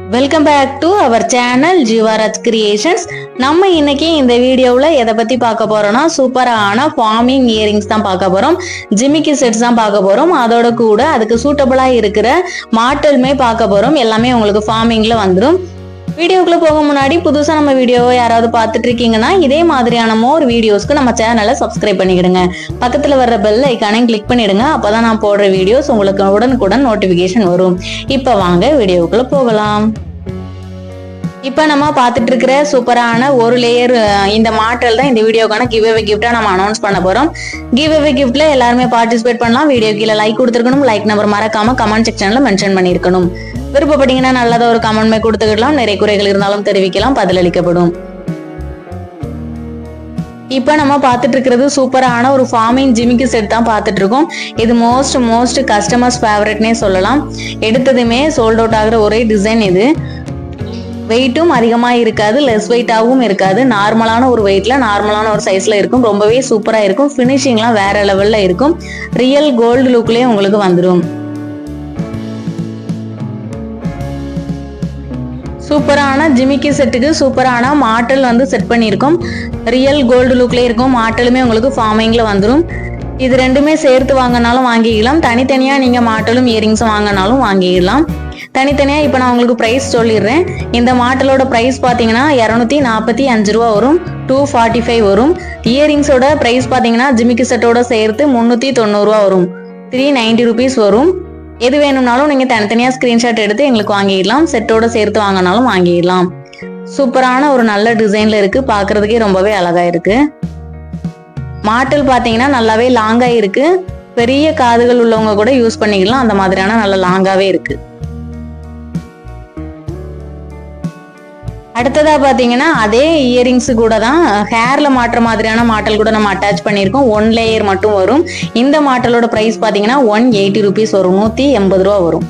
Welcome back to our channel Jeevaraj creations. நம்ம இன்னைக்கு இந்த வீடியோவில் எதை பத்தி பார்க்க போறோம்னா சூப்பரான ஃபார்மிங் இயரிங்ஸ் தான் பார்க்க போறோம். ஜிமிக்கி செட்ஸ் தான் பார்க்க போறோம். அதோட கூட அதுக்கு சூட்டபிளா இருக்கிற மாட்டலுமே பார்க்க போறோம். எல்லாமே உங்களுக்கு ஃபார்மிங்ல வந்துடும். வீடியோக்குள்ள போக முன்னாடி புதுசா நம்ம வீடியோவை யாராவது பார்த்துட்டு இருக்கீங்கன்னா இதே மாதிரியான மோர் வீடியோஸ்க்கு நம்ம சேனலை சப்ஸ்கிரைப் பண்ணிடுங்க. பக்கத்துல வர்ற பெல் ஐக்கானையும் கிளிக் பண்ணிடுங்க. அப்பதான் நான் போடுற வீடியோஸ் உங்களுக்கு உடனுக்குடன் நோட்டிபிகேஷன் வரும். இப்ப வாங்க வீடியோக்குள்ள போகலாம். இப்ப நம்ம பார்த்துட்டு இருக்கிற சூப்பரான ஒரு லேயர் இந்த மாடல் தான் இந்த வீடியோக்கான கிவ் அவே கிஃப்டா நம்ம அனௌன்ஸ் பண்ண போறோம். கிவ் அவே கிஃப்ட்ல எல்லாருமே பார்ட்டிசிபேட் பண்ணலாம். வீடியோ கீழே லைக் கொடுத்துருக்கணும். லைக் நம்பர் மறக்காம கமெண்ட் செக்ஷன்ல மென்ஷன் பண்ணிருக்கணும். விருப்பப்பட்டீங்கன்னா நல்லதா ஒரு கமெண்ட்மே கொடுத்துக்கலாம். நிறைய குறைகள் இருந்தாலும் தெரிவிக்கலாம், பதிலளிக்கப்படும். இப்ப நம்ம பார்த்துட்டு இருக்கிறது சூப்பரான ஒரு ஃபார்மிங் ஜிமிக்கி செட் தான் பார்த்துட்டு இருக்கோம். இது மோஸ்ட் கஸ்டமர்ஸ் ஃபேவரட்னே சொல்லலாம். எடுத்ததுமே சோல்ட் அவுட் ஆகுற ஒரே டிசைன் இது. வெயிட்டும் அதிகமா இருக்காது, லெஸ் வெயிட்டாகவும் இருக்காது. நார்மலான ஒரு வெயிட்ல நார்மலான ஒரு சைஸ்ல இருக்கும். ரொம்பவே சூப்பரா இருக்கும். ஃபினிஷிங்லாம் வேற லெவல்ல இருக்கும். ரியல் கோல்டு லுக்லயே உங்களுக்கு வந்துடும். சூப்பரான ஜிமிக்கி செட்டுக்கு சூப்பரான மாட்டல் வந்து செட் பண்ணியிருக்கோம். ரியல் கோல்டு லுக்ல இருக்கும். மாட்டலுமே உங்களுக்கு ஃபார்மிங்ல வந்துடும். இது ரெண்டுமே சேர்த்து வாங்கினாலும் வாங்கிக்கலாம். தனித்தனியா நீங்க மாட்டலும் இயரிங்ஸும் வாங்கினாலும் வாங்கிக்கலாம். தனித்தனியா இப்ப நான் உங்களுக்கு பிரைஸ் சொல்லிடுறேன். இந்த மாட்டலோட பிரைஸ் பாத்தீங்கன்னா 245 ரூபா வரும். 245 வரும். இயரிங்ஸோட பிரைஸ் பாத்தீங்கன்னா ஜிமிக்கி செட்டோட சேர்த்து 390 ரூபா வரும். 390 ருபீஸ் வரும். எது வேணும்னாலும் நீங்க தனித்தனியா ஸ்கிரீன்ஷாட் எடுத்து எங்களுக்கு வாங்கிடலாம். செட்டோட சேர்த்து வாங்கினாலும் வாங்கிடலாம். சூப்பரான ஒரு நல்ல டிசைன்ல இருக்கு. பாக்குறதுக்கே ரொம்பவே அழகா இருக்கு. மாட்டல் பாத்தீங்கன்னா நல்லாவே லாங்கா இருக்கு. பெரிய காதுகள் உள்ளவங்க கூட யூஸ் பண்ணிக்கலாம். அந்த மாதிரியான நல்ல லாங்காவே இருக்கு. அடுத்ததா பாத்தீங்கன்னா அதே இயரிங்ஸ் கூட தான் ஹேர்ல மாட்டுற மாதிரியான மாட்டல் கூட நம்ம அட்டாச் பண்ணியிருக்கோம். 1 லேயர் மட்டும் வரும். இந்த மாட்டலோட பிரைஸ் பாத்தீங்கன்னா 180 ருபீஸ் வரும். 180 ரூபா வரும்.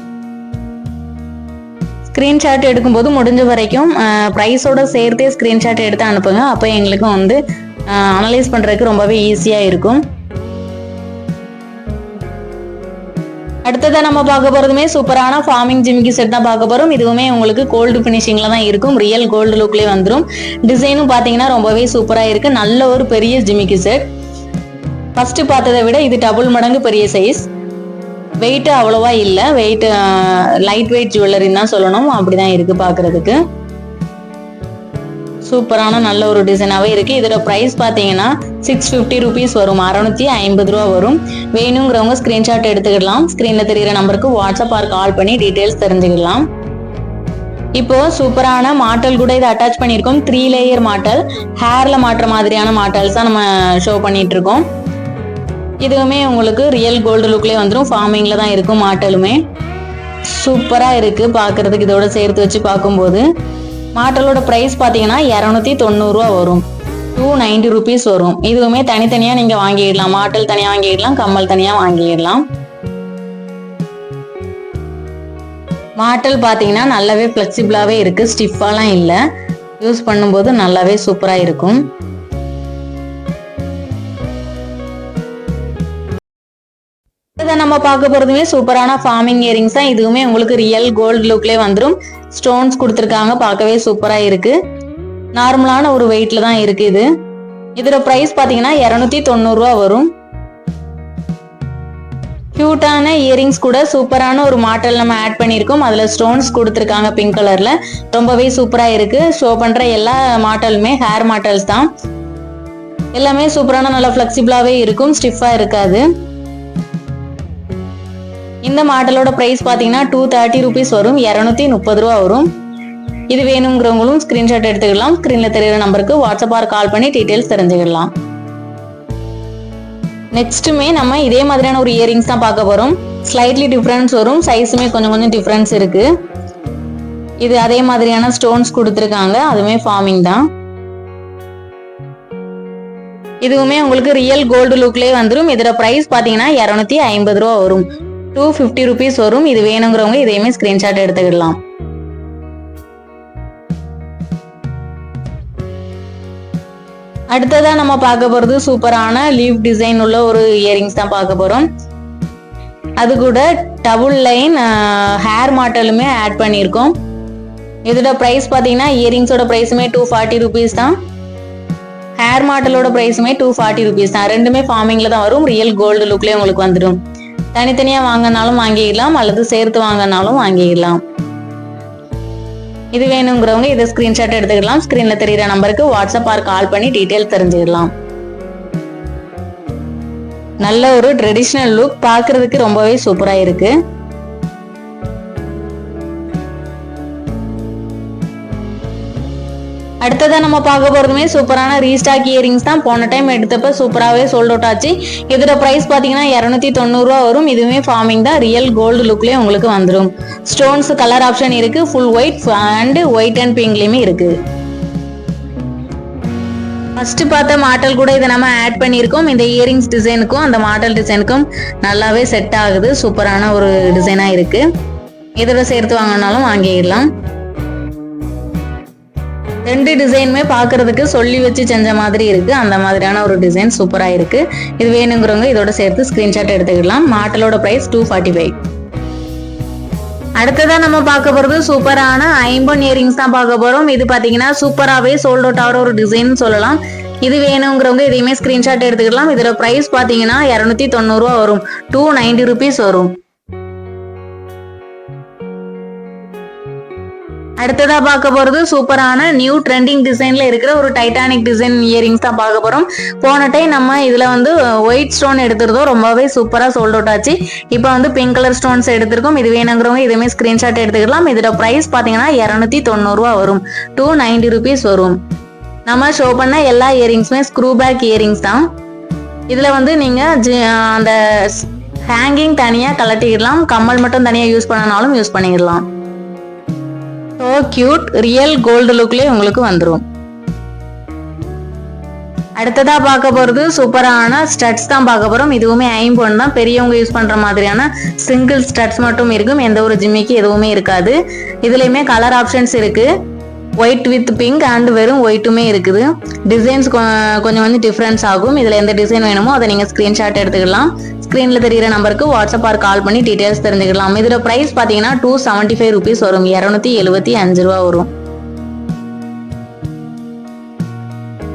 ஸ்கிரீன்ஷாட் எடுக்கும்போது முடிஞ்ச வரைக்கும் பிரைஸோட சேர்த்தே ஸ்கிரீன்ஷாட் எடுத்து அனுப்புங்க. அப்போ எங்களுக்கு வந்து அனலைஸ் பண்றதுக்கு ரொம்பவே ஈஸியா இருக்கும். அடுத்ததை நம்ம பார்க்க போறதுமே சூப்பரான ஃபார்மிங் ஜிமிக்கி செட் தான் பார்க்க போறோம். இதுவுமே உங்களுக்கு கோல்டு பினிஷிங்ல தான் இருக்கும். ரியல் கோல்டு லுக்லயே வந்துடும். டிசைனும் பாத்தீங்கன்னா ரொம்பவே சூப்பரா இருக்கு. நல்ல ஒரு பெரிய ஜிமிக்கி செட். ஃபர்ஸ்ட் பார்த்ததை விட இது டபுள் மடங்கு பெரிய சைஸ். வெயிட் அவ்வளவா இல்லை. வெயிட் லைட் வெயிட் ஜுவல்லரின்னு தான் சொல்லணும். அப்படிதான் இருக்கு பாக்குறதுக்கு. சூப்பரான நல்ல ஒரு டிசைனாவே இருக்கு. இதோட பிரைஸ் பாத்தீங்கன்னா 650 ருபீஸ் வரும். 650 ரூபா வரும். வேணுங்கிறவங்க ஸ்கிரீன்ஷாட் எடுத்துக்கலாம். ஸ்கிரீன்ல தெரியுற நம்பருக்கு வாட்ஸ்அப் ஆர் கால் பண்ணி டீடைல்ஸ் தெரிஞ்சுக்கலாம். இப்போ சூப்பரான மாட்டல் கூட இதை அட்டாச் பண்ணியிருக்கோம். 3 லேயர் மாட்டல். ஹேர்ல மாட்டுற மாதிரியான மாட்டல்ஸ் தான் நம்ம ஷோ பண்ணிட்டு இருக்கோம். இதுவுமே உங்களுக்கு ரியல் கோல்டு லுக்லயே வந்துடும். ஃபார்மிங்ல தான் இருக்கும். மாட்டலுமே சூப்பரா இருக்கு பாக்குறதுக்கு. இதோட சேர்த்து வச்சு பார்க்கும்போது மாட்டலோட பிரைஸ் பாத்தீங்கன்னா 290 ரூபா வரும். 290 ருபீஸ் வரும். இதுவுமே தனித்தனியா நீங்க வாங்கிடலாம். மாட்டல் தனியா வாங்கிடலாம், கம்மல் தனியா வாங்கிடலாம். மாட்டல் பாத்தீங்கன்னா நல்லாவே பிளெக்சிபிளாவே இருக்கு. ஸ்டிஃபாலாம் இல்ல. யூஸ் பண்ணும்போது நல்லாவே சூப்பரா இருக்கும். இதை நம்ம பார்க்க போறதுமே சூப்பரான ஃபார்மிங் இயரிங்ஸ் தான். இதுவுமே உங்களுக்கு ரியல் கோல்டு லுக்லயே வந்துடும். ஸ்டோன்ஸ் கொடுத்துருக்காங்க. பார்க்கவே சூப்பரா இருக்கு. நார்மலான ஒரு வெயிட்ல தான் இருக்கு இது. இதோட பிரைஸ் பாத்தீங்கன்னா 290 ரூபா வரும். கியூட்டான இயரிங்ஸ் கூட சூப்பரான ஒரு மாட்டல் நம்ம ஆட் பண்ணியிருக்கோம். அதுல ஸ்டோன்ஸ் கொடுத்துருக்காங்க பிங்க் கலர்ல. ரொம்பவே சூப்பரா இருக்கு. ஷோ பண்ற எல்லா மாட்டலுமே ஹேர் மாட்டல்ஸ் தான். எல்லாமே சூப்பரான நல்ல பிளெக்சிபிளாவே இருக்கும். ஸ்டிஃபா இருக்காது. இந்த மாடலோட பிரைஸ் பாத்தீங்கன்னா 230 ருபீஸ் வரும். 230 ரூபா வரும். இது வேணுங்கிறவங்களும் ஸ்கிரீன்ஷாட் எடுத்துக்கலாம். ஸ்கிரீன்ல தெரியுற நம்பருக்கு வாட்ஸ்அப் ஆர் கால் பண்ணி டீடைல்ஸ் தெரிஞ்சுக்கலாம். நெக்ஸ்ட்டுமே நம்ம இதே மாதிரியான ஒரு இயரிங்ஸ் தான் பார்க்க போறோம். ஸ்லைட்லி டிஃபரன்ஸ் வரும். சைஸுமே கொஞ்சம் டிஃபரன்ஸ் இருக்கு. இது அதே மாதிரியான ஸ்டோன்ஸ் கொடுத்துருக்காங்க. அதுவுமே ஃபார்மிங் தான். இதுவுமே உங்களுக்கு ரியல் கோல்டு லுக்லயே வந்துடும். இதோட பிரைஸ் பாத்தீங்கன்னா 250 ரூபா வரும். 250 ருபீஸ் வரும். இது வேணுங்கிறவங்க இதையுமே ஸ்கிரீன்ஷாட் எடுத்துக்கலாம். அடுத்ததா நம்ம பார்க்க போறது சூப்பரான லீவ் டிசைன் உள்ள ஒரு இயரிங்ஸ் தான் பார்க்க போறோம். அது கூட டபுள் லைன் ஹேர் மாட்டலுமே ஆட் பண்ணியிருக்கோம். இதோட பிரைஸ் பாத்தீங்கன்னா இயரிங்ஸோட பிரைஸுமே 240 rupees தான். ஹேர் மாடலோட பிரைஸுமே 240 rupees தான். ரெண்டுமே ஃபார்மிங்ல தான் வரும். ரியல் கோல்டு லுக்லயே உங்களுக்கு வந்துடும். தனித்தனியா வாங்கினாலும் வாங்கிடலாம் அல்லது சேர்த்து வாங்கினாலும் வாங்கிடலாம். இது வேணுங்கிறவங்க இதை ஸ்கிரீன்ஷாட் எடுத்துக்கலாம். ஸ்கிரீன்ல தெரியுற நம்பருக்கு வாட்ஸ்அப் ஆர் கால் பண்ணி டீடைல் தெரிஞ்சுக்கலாம். நல்ல ஒரு ட்ரெடிஷனல் லுக், பார்க்கிறதுக்கு ரொம்பவே சூப்பரா இருக்கு. அடுத்ததா நம்ம பார்க்க போறதுமே சூப்பரான ரீஸ்டாக் இயரிங்ஸ் தான். போன டைம் எடுத்தப்ப சூப்பராகவே சோல்ட் அவுட் ஆச்சு. இதோட பிரைஸ் பாத்தீங்கன்னா 290 ரூபா வரும். இதுவுமே ஃபார்மிங் தான். ரியல் கோல்டு லுக்லயே உங்களுக்கு வந்துடும். ஸ்டோன்ஸ் கலர் ஆப்ஷன் இருக்கு. Full white and white and பிங்க்லயுமே இருக்கு. ஃபர்ஸ்ட் பார்த்த மாடல் கூட இதை நம்ம ஆட் பண்ணியிருக்கோம். இந்த இயரிங்ஸ் டிசைனுக்கும் அந்த மாடல் டிசைனுக்கும் நல்லாவே செட் ஆகுது. சூப்பரான ஒரு டிசைனா இருக்கு. இதோட சேர்த்து வாங்கினாலும் வாங்கிடலாம். ரெண்டு டிசைனுமே பார்க்கிறதுக்கு சொல்லி வச்சு செஞ்ச மாதிரி இருக்கு. அந்த மாதிரியான ஒரு டிசைன் சூப்பரா இருக்கு. இது வேணுங்கிறவங்க இதோட சேர்த்து ஸ்கிரீன்ஷாட் எடுத்துக்கலாம். மாடலோட பிரைஸ் 245. அடுத்ததா நம்ம பார்க்க போறது சூப்பரான ஐம்பொன் இயரிங்ஸ் தான் பார்க்க போறோம். இது பாத்தீங்கன்னா சூப்பராகவே சோல்ட் அவுட் ஆகிற ஒரு டிசைன் சொல்லலாம். இது வேணுங்கிறவங்க இதையுமே ஸ்கிரீன்ஷாட் எடுத்துக்கலாம். இதோட பிரைஸ் பாத்தீங்கன்னா 290 ரூபா வரும். 290 rupees வரும். அடுத்ததா பார்க்க போறது சூப்பரான நியூ ட்ரெண்டிங் டிசைன்ல இருக்கிற ஒரு டைட்டானிக் டிசைன் இயரிங்ஸ் தான் பார்க்க போறோம். போன டைம் நம்ம இதுல வந்து ஒயிட் ஸ்டோன் எடுத்திருந்தோம். ரொம்பவே சூப்பரா சோல்ட் அவுட் ஆச்சு. இப்போ வந்து பிங்க் கலர் ஸ்டோன்ஸ் எடுத்திருக்கோம். இது வேணுங்கிறவங்க இதுவுமே ஸ்கிரீன்ஷாட் எடுத்துக்கலாம். இதோட பிரைஸ் பாத்தீங்கன்னா 290 ரூபா வரும். 290 rupees வரும். நம்ம ஷோ பண்ண எல்லா இயரிங்ஸுமே ஸ்க்ரூ பேக் இயரிங்ஸ் தான். இதுல வந்து நீங்க அந்த ஹேங்கிங் தனியா கலட்டிடலாம். கம்மல் மட்டும் தனியா யூஸ் பண்ணனாலும் யூஸ் பண்ணிடலாம். ஸோ கியூட், ரியல் கோல்டு லுக்லேயே உங்களுக்கு வந்துடும். அடுத்ததா பார்க்க போறது சூப்பரான ஸ்டட்ஸ் தான் பார்க்க போறோம். இதுவுமே ஐம்பொன் தான். பெரியவங்க யூஸ் பண்ற மாதிரியான சிங்கிள் ஸ்டட்ஸ் மட்டும் இருக்கும். எந்த ஒரு ஜிம்மிக்கு எதுவுமே இருக்காது. இதுலயுமே கலர் ஆப்ஷன்ஸ் இருக்கு. ஒயிட் வித் பிங்க் அண்ட் வெறும் ஒயிட்டுமே இருக்குது. டிசைன்ஸ் கொஞ்சம் வந்து டிஃப்ரென்ஸ் ஆகும். இதுல எந்த டிசைன் வேணுமோ அதை நீங்க ஸ்கிரீன்ஷாட் எடுத்துக்கலாம். ஸ்கிரீன்ல தெரியுற நம்பருக்கு வாட்ஸ்அப் ஆர் கால் பண்ணி டீடைல்ஸ் தெரிஞ்சுக்கலாம். இதோட பிரைஸ் பாத்தீங்கன்னா 275 rupees வரும். 275 ரூபா வரும்.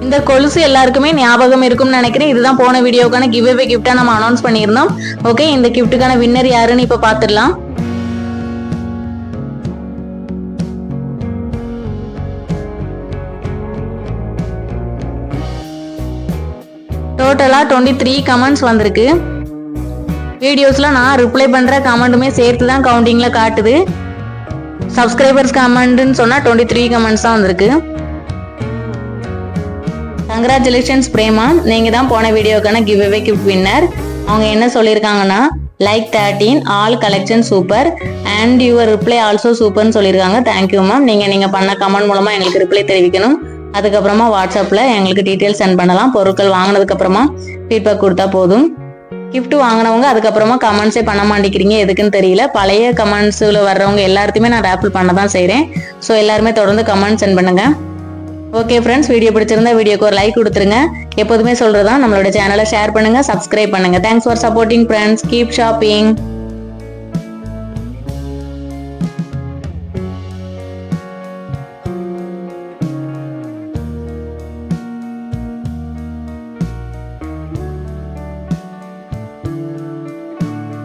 இந்த கொலுசு எல்லாருக்குமே ஞாபகம் இருக்கும்னு நினைக்கிறேன். இதுதான் போன வீடியோக்கான கிவ் அவே கிஃப்டா நம்ம அனௌன்ஸ் பண்ணியிருந்தோம். ஓகே, இந்த கிஃப்ட்டுக்கான வின்னர் யாருன்னு இப்ப பாத்துடலாம். டோட்டலா 23 கமெண்ட்ஸ் வந்திருக்கு. வீடியோஸ்ல நான் ரிப்ளை பண்ற கமெண்ட்டுமே சேர்த்து தான் கவுண்டிங்ல காட்டுது. சப்ஸ்கிரைபர்ஸ் கமெண்ட்னு சொன்னா 23 கமெண்ட்ஸ் தான் வந்திருக்கு. கங்க்ராச்சுலேஷன்ஸ் பிரேமா, நீங்க தான் போன வீடியோக்கான கிவ் அவே கிஃப்ட் வின்னர். அவங்க என்ன சொல்லியிருக்காங்கன்னா, like 13 all collection super and your reply also சூப்பர்னு சொல்லியிருக்காங்க. Thank you ma'am. நீங்க பண்ண கமெண்ட் மூலமா எங்களுக்கு ரிப்ளை தெரிவிக்கணும். அதுக்கப்புறமா வாட்ஸ்அப்ல எங்களுக்கு டீட்டெயில்ஸ் சென்ட் பண்ணலாம். பொருட்கள் வாங்கினதுக்கு அப்புறமா ஃபீட்பேக் கொடுத்தா போதும். கிஃப்ட் வாங்கினவங்க அதுக்கப்புறமா கமெண்ட்ஸே பண்ண மாட்டேங்கிறீங்க, எதுக்குன்னு தெரியல. பழைய கமெண்ட்ஸ்ல வர்றவங்க எல்லாத்தையுமே நான் ரேப்பிள் பண்ண தான் செய்கிறேன். ஸோ எல்லாருமே தொடர்ந்து கமெண்ட் சென்ட் பண்ணுங்க. ஓகே ஃப்ரெண்ட்ஸ், வீடியோ பிடிச்சிருந்தா வீடியோக்கு ஒரு லைக் கொடுத்துருங்க. எப்போதுமே சொல்றதா நம்மளோட சேனலை ஷேர் பண்ணுங்க, சப்ஸ்கிரைப் பண்ணுங்க. Thanks for supporting friends. Keep shopping.